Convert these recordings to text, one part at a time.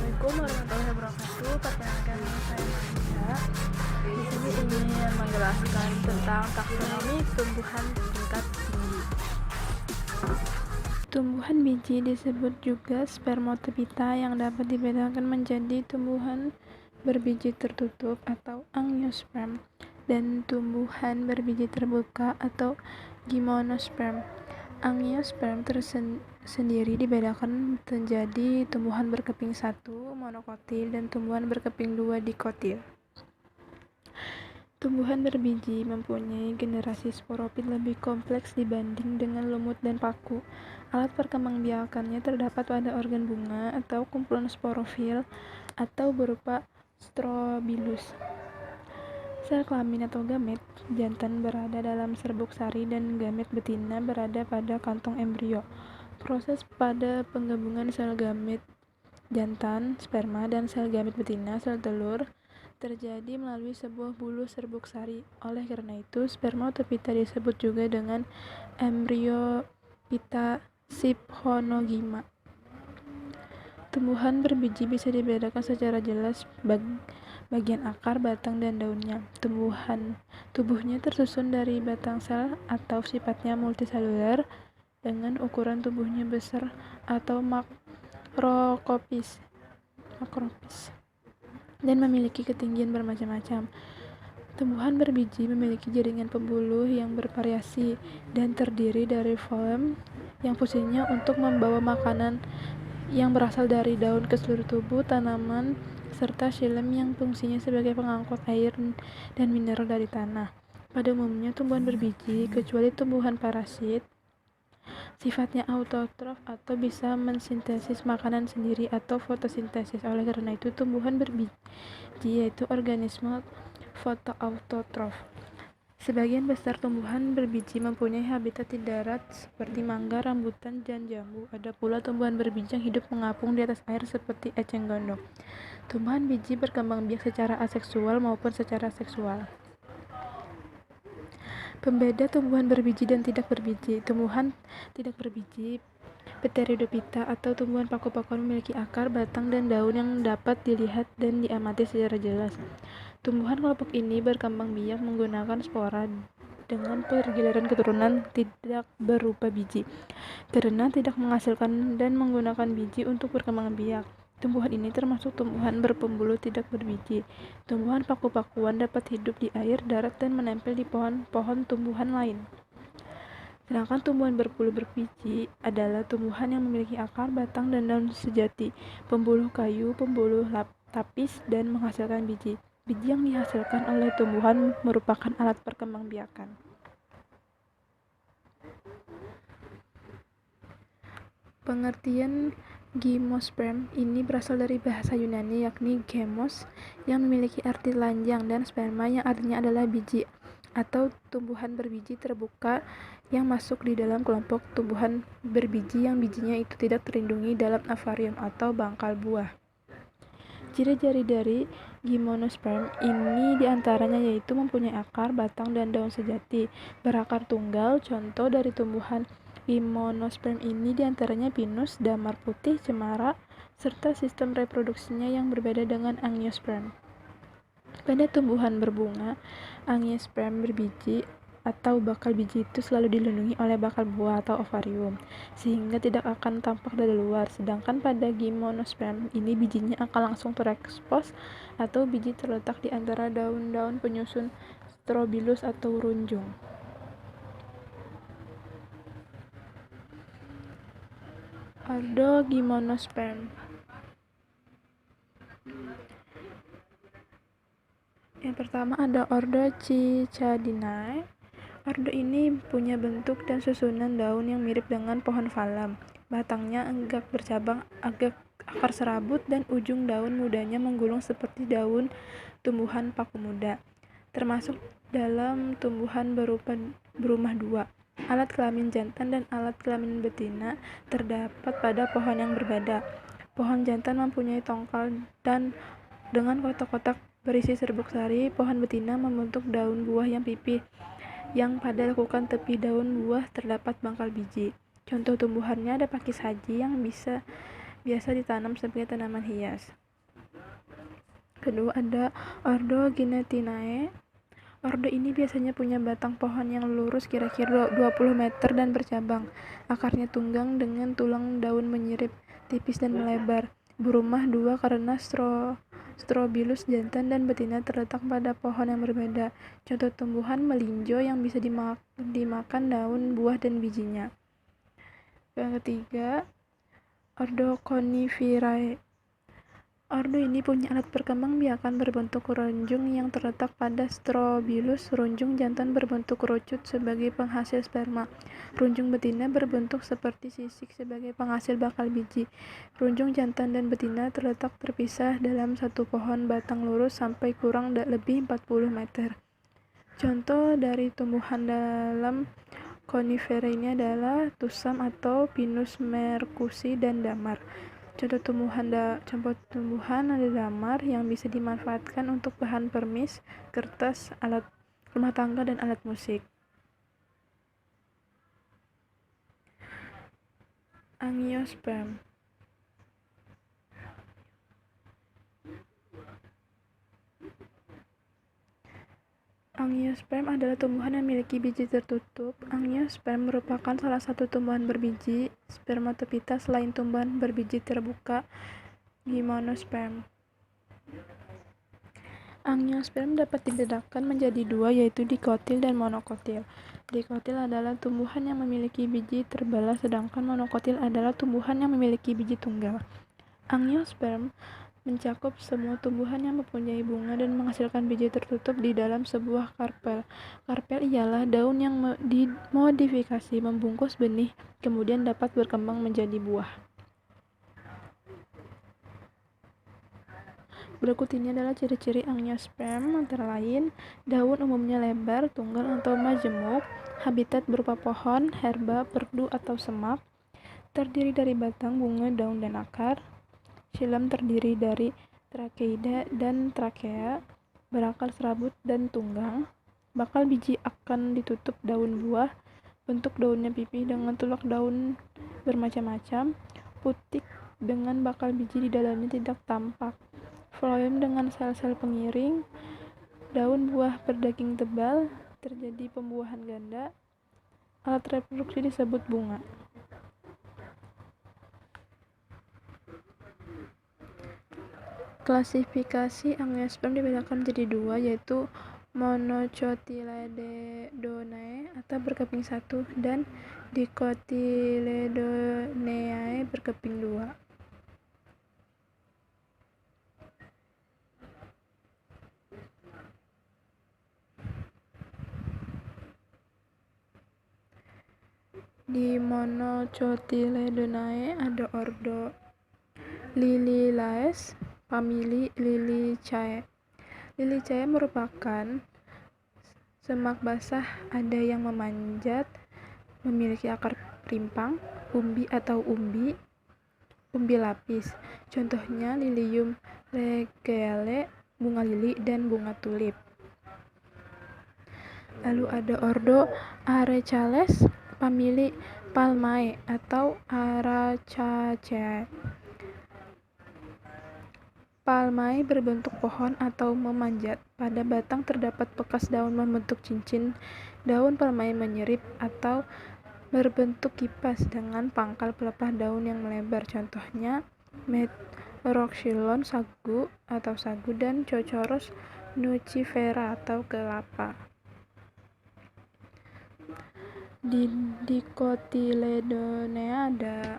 Assalamualaikum warahmatullahi wabarakatuh. Perkenalkan saya Maria. Di sini ingin menjelaskan tentang taksonomi tumbuhan tingkat tinggi. Tumbuhan biji disebut juga spermatophyta yang dapat dibedakan menjadi tumbuhan berbiji tertutup atau angiosperm dan tumbuhan berbiji terbuka atau gymnosperm. Angiosperm sendiri dibedakan menjadi tumbuhan berkeping 1 monokotil dan tumbuhan berkeping 2 dikotil. Tumbuhan berbiji mempunyai generasi sporofit lebih kompleks dibanding dengan lumut dan paku. Alat perkembangbiakannya terdapat pada organ bunga atau kumpulan sporofil atau berupa strobilus. Sel kelamin atau gamet jantan berada dalam serbuk sari dan gamet betina berada pada kantong embrio. Proses pada penggabungan sel gamet jantan, sperma, dan sel gamet betina, sel telur, terjadi melalui sebuah bulu serbuk sari. Oleh karena itu, spermatophyta disebut juga dengan embryophyta siphonogyma. Tumbuhan berbiji bisa dibedakan secara jelas bagian akar, batang, dan daunnya. Tubuhnya tersusun dari batang sel atau sifatnya multiseluler dengan ukuran tubuhnya besar atau makroskopis dan memiliki ketinggian bermacam-macam. Tumbuhan berbiji memiliki jaringan pembuluh yang bervariasi dan terdiri dari floem yang fungsinya untuk membawa makanan yang berasal dari daun ke seluruh tubuh tanaman, serta xilem yang fungsinya sebagai pengangkut air dan mineral dari tanah. Pada umumnya, tumbuhan berbiji, kecuali tumbuhan parasit, sifatnya autotrof atau bisa mensintesis makanan sendiri atau fotosintesis. Oleh karena itu, tumbuhan berbiji yaitu organisme fotoautotrof. Sebagian besar tumbuhan berbiji mempunyai habitat di darat seperti mangga, rambutan, dan jambu. Ada pula tumbuhan berbiji yang hidup mengapung di atas air seperti eceng gondok. Tumbuhan biji berkembang biak secara aseksual maupun secara seksual. Pembeda tumbuhan berbiji dan tidak berbiji. Tumbuhan tidak berbiji Pteridophyta atau tumbuhan paku-pakuan memiliki akar, batang, dan daun yang dapat dilihat dan diamati secara jelas. Tumbuhan kelompok ini berkembang biak menggunakan spora dengan pergiliran keturunan tidak berupa biji, karena tidak menghasilkan dan menggunakan biji untuk berkembang biak. Tumbuhan ini termasuk tumbuhan berpembuluh tidak berbiji. Tumbuhan paku-pakuan dapat hidup di air, darat, dan menempel di pohon-pohon tumbuhan lain. Sedangkan tumbuhan berbulu berbiji adalah tumbuhan yang memiliki akar, batang, dan daun sejati, pembuluh kayu, pembuluh tapis, dan menghasilkan biji. Biji yang dihasilkan oleh tumbuhan merupakan alat perkembangbiakan. Pengertian gymnosperm ini berasal dari bahasa Yunani yakni gemos yang memiliki arti telanjang dan sperma yang artinya adalah biji atau tumbuhan berbiji terbuka yang masuk di dalam kelompok tumbuhan berbiji yang bijinya itu tidak terlindungi dalam akuarium atau bangkal buah. Ciri-ciri dari gymnosperm ini diantaranya yaitu mempunyai akar, batang, dan daun sejati, berakar tunggal. Contoh dari tumbuhan gymnosperm ini diantaranya pinus, damar putih, cemara, serta sistem reproduksinya yang berbeda dengan angiosperm. Pada tumbuhan berbunga, angiosperm berbiji atau bakal biji itu selalu dilindungi oleh bakal buah atau ovarium, sehingga tidak akan tampak dari luar. Sedangkan pada gymnosperm ini bijinya akan langsung terekspos atau biji terletak di antara daun-daun penyusun strobilus atau runjung. Ordo Gymnosperm. Yang pertama ada ordo Cicadinae. Ordo ini punya bentuk dan susunan daun yang mirip dengan pohon falam. Batangnya agak bercabang, agak akar serabut, dan ujung daun mudanya menggulung seperti daun tumbuhan paku muda. Termasuk dalam tumbuhan berumah dua. Alat kelamin jantan dan alat kelamin betina terdapat pada pohon yang berbeda. Pohon jantan mempunyai tongkal dan dengan kotak-kotak berisi serbuk sari. Pohon betina membentuk daun buah yang pipih, yang pada lekukan tepi daun buah terdapat bangkal biji. Contoh tumbuhannya ada pakis haji yang bisa biasa ditanam sebagai tanaman hias. Kedua ada Ordo Gnetinae. Ordo ini biasanya punya batang pohon yang lurus kira-kira 20 meter dan bercabang. Akarnya tunggang dengan tulang daun menyirip, tipis dan melebar. Berumah dua karena strobilus jantan dan betina terletak pada pohon yang berbeda. Contoh tumbuhan melinjo yang bisa dimakan daun, buah, dan bijinya. Yang ketiga, Ordo Coniferae. Ordo ini punya alat berkembang biakan berbentuk runjung yang terletak pada strobilus. Runjung jantan berbentuk kerucut sebagai penghasil sperma. Runjung betina berbentuk seperti sisik sebagai penghasil bakal biji. Runjung jantan dan betina terletak terpisah dalam satu pohon batang lurus sampai kurang lebih 40 meter. Contoh dari tumbuhan dalam konifera ini adalah tusam atau Pinus mercusi dan damar. Contoh tumbuhan ada damar yang bisa dimanfaatkan untuk bahan permis, kertas, alat rumah tangga, dan alat musik. Angiosperm. Angiosperm adalah tumbuhan yang memiliki biji tertutup. Angiosperm merupakan salah satu tumbuhan berbiji spermatopita selain tumbuhan berbiji terbuka Gymnosperm. Angiosperm dapat dibedakan menjadi dua, yaitu dikotil dan monokotil. Dikotil adalah tumbuhan yang memiliki biji terbelah, sedangkan monokotil adalah tumbuhan yang memiliki biji tunggal. Angiosperm mencakup semua tumbuhan yang mempunyai bunga dan menghasilkan biji tertutup di dalam sebuah karpel. Karpel ialah daun yang dimodifikasi membungkus benih, kemudian dapat berkembang menjadi buah. Berikut ini adalah ciri-ciri angiosperm, antara lain daun umumnya lebar, tunggal atau majemuk, habitat berupa pohon, herba, perdu atau semak, terdiri dari batang, bunga, daun, dan akar. Xilem terdiri dari trakeida dan trakea, berakar serabut dan tunggang. Bakal biji akan ditutup daun buah. Bentuk daunnya pipih dengan tulak daun bermacam-macam. Putik dengan bakal biji di dalamnya tidak tampak. Phloem dengan sel-sel pengiring. Daun buah berdaging tebal. Terjadi pembuahan ganda. Alat reproduksi disebut bunga. Klasifikasi angiosperm dibedakan menjadi dua, yaitu Monocotyledonae atau berkeping satu dan Dicotyledoneae berkeping dua. Di Monocotyledonae ada ordo Liliaceae, famili Liliaceae. Liliaceae merupakan semak basah, ada yang memanjat, memiliki akar rimpang, umbi atau umbi lapis. Contohnya Lilium regale, bunga lili, dan bunga tulip. Lalu ada ordo Arecales, famili Palmae atau Aracaceae. Palmae berbentuk pohon atau memanjat. Pada batang terdapat bekas daun membentuk cincin. Daun palmae menyirip atau berbentuk kipas dengan pangkal pelepah daun yang melebar. Contohnya Meroxylon sagu atau sagu dan Cocoros nucifera atau kelapa. Di Dicotyledonea ada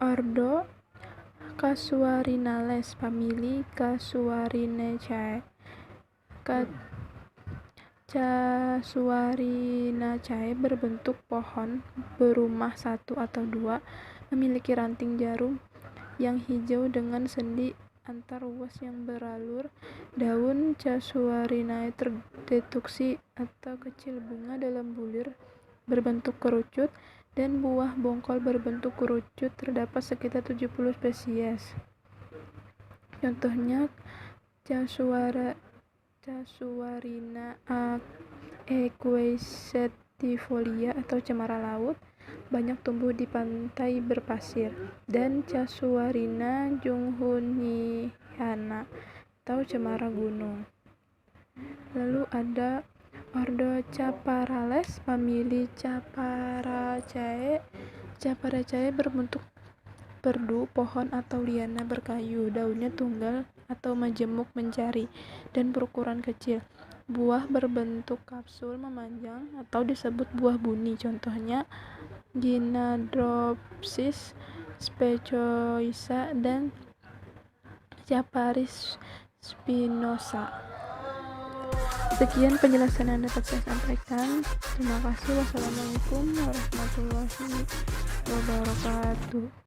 ordo Casuarinales, famili Casuarinaceae. Casuarinaceae berbentuk pohon berumah satu atau dua, memiliki ranting jarum yang hijau dengan sendi antar ruas yang beralur. Daun Casuarinae terdeduksi atau kecil, bunga dalam bulir berbentuk kerucut, dan buah bongkol berbentuk kerucut. Terdapat sekitar 70 spesies. Contohnya Casuarina equisetifolia atau cemara laut, banyak tumbuh di pantai berpasir, dan Casuarina junghuniana atau cemara gunung. Lalu ada ordo Caparales, famili Caparaceae. Caparaceae berbentuk perdu, pohon atau liana berkayu, daunnya tunggal atau majemuk mencari, dan berukuran kecil. Buah berbentuk kapsul memanjang atau disebut buah buni, contohnya Ginandropsis speciosa dan Caparis spinosa. Sekian penjelasan yang dapat saya sampaikan. Terima kasih. Wassalamualaikum warahmatullahi wabarakatuh.